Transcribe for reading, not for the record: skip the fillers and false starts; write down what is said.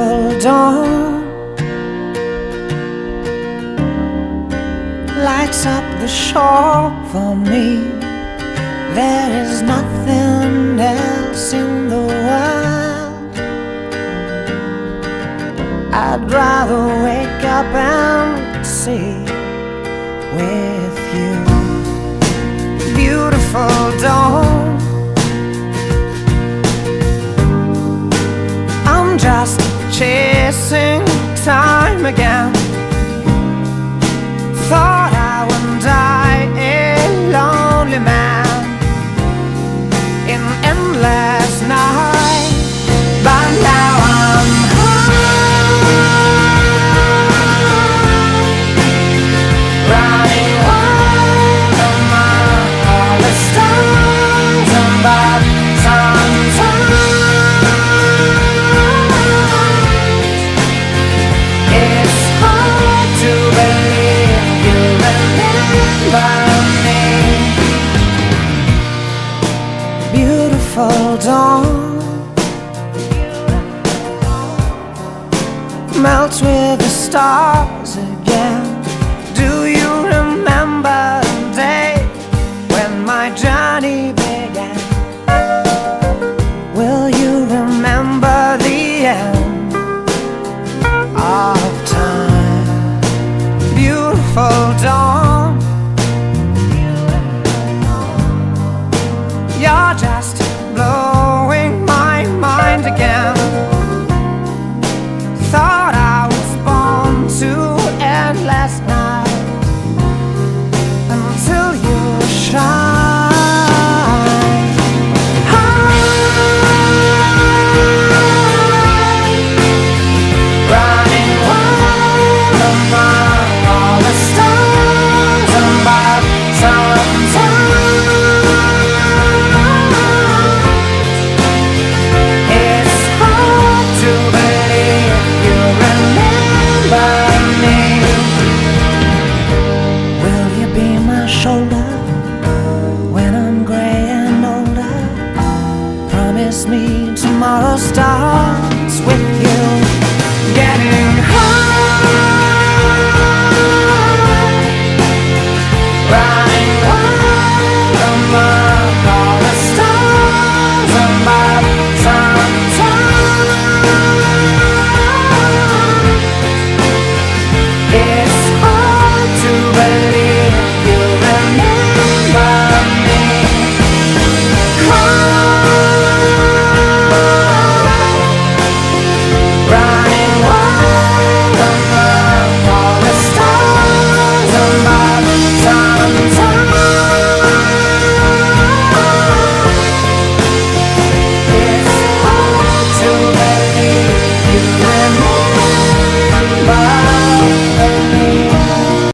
beautiful dawn lights up the shore for me. There is nothing else in the world I'd rather wake up and see with you. Beautiful dawn, I'm just chasing time again. Thought I would die a lonely man in endless night, but now I'm high, running wild among all the stars above. Sometimes it's hard to believe you remember me. Beautiful dawn melts with the stars again. Do you remember the day when my journey began? Will you remember the end of time? Beautiful dawn, you're just blowing my mind again. Thought I was born to endless night until you shine. Running wild among all the stars above. Sometimes it's hard to believe you remember me. Will you be my shoulder when I'm gray and older? Promise me tomorrow starts with you.